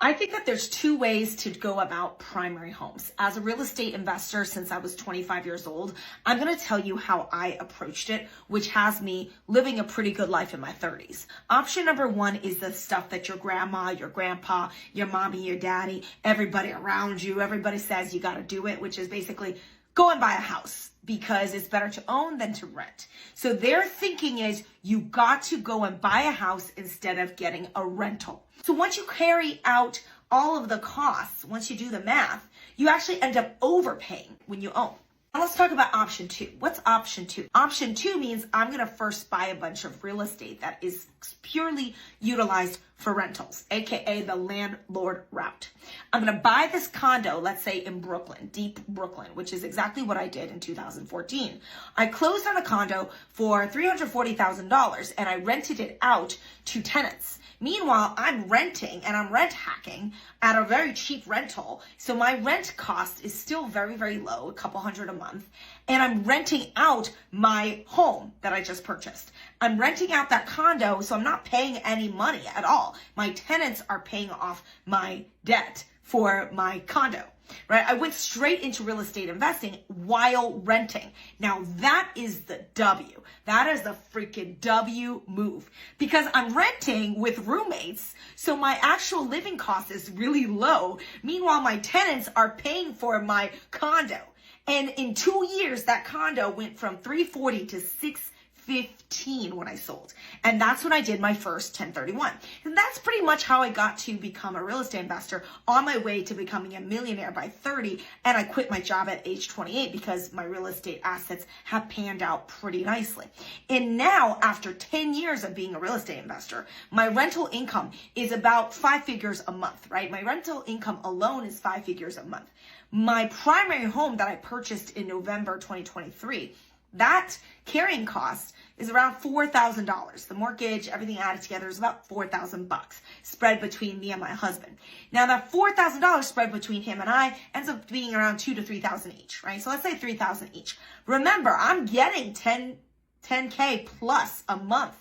I think that there's two ways to go about primary homes. As a real estate investor since I was 25 years old, I'm going to tell you how I approached it, which has me living a pretty good life in my 30s. Option number one is the stuff that your grandma, your grandpa, your mommy, your daddy, everybody around you, everybody says you got to do it, which is basically go and buy a house because it's better to own than to rent. So their thinking is you got to go and buy a house instead of getting a rental. So once you carry out all of the costs, once you do the math, you actually end up overpaying when you own. Now let's talk about option two. What's option two? Option two means I'm going to first buy a bunch of real estate that is purely utilized for rentals, aka the landlord route. I'm going to buy this condo, let's say in Brooklyn, deep Brooklyn, which is exactly what I did in 2014. I closed on a condo for $340,000 and I rented it out to tenants. Meanwhile, I'm renting and I'm rent hacking at a very cheap rental. So my rent cost is still very, very low, a couple hundred a month. And I'm renting out my home that I just purchased. I'm renting out that condo, so I'm not paying any money at all. My tenants are paying off my debt for my condo, right? I went straight into real estate investing while renting. Now that is the W. That is the freaking W move because I'm renting with roommates. So my actual living cost is really low. Meanwhile, my tenants are paying for my condo. And in 2 years, that condo went from 340 to 615 when I sold. And that's when I did my first 1031. And that's pretty much how I got to become a real estate investor on my way to becoming a millionaire by 30. And I quit my job at age 28 because my real estate assets have panned out pretty nicely. And now, after 10 years of being a real estate investor, my rental income is about 5 figures a month, right? My rental income alone is 5 figures a month. My primary home that I purchased in November 2023, that carrying cost is around $4,000. The mortgage, everything added together is about $4,000 spread between me and my husband. Now that $4,000 spread between him and I ends up being around $2,000 to $3,000 each, right? So let's say $3,000 each. Remember, I'm getting 10K plus a month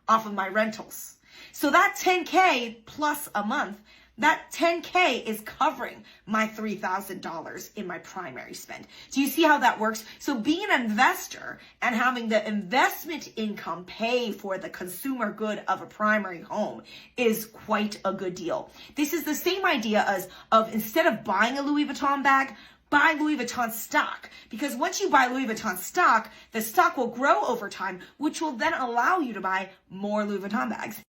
off of my rentals. So that 10K plus a month, that 10K is covering my $3,000 in my primary spend. Do you see how that works? So being an investor and having the investment income pay for the consumer good of a primary home is quite a good deal. This is the same idea as of instead of buying a Louis Vuitton bag, buy Louis Vuitton stock. Because once you buy Louis Vuitton stock, the stock will grow over time, which will then allow you to buy more Louis Vuitton bags.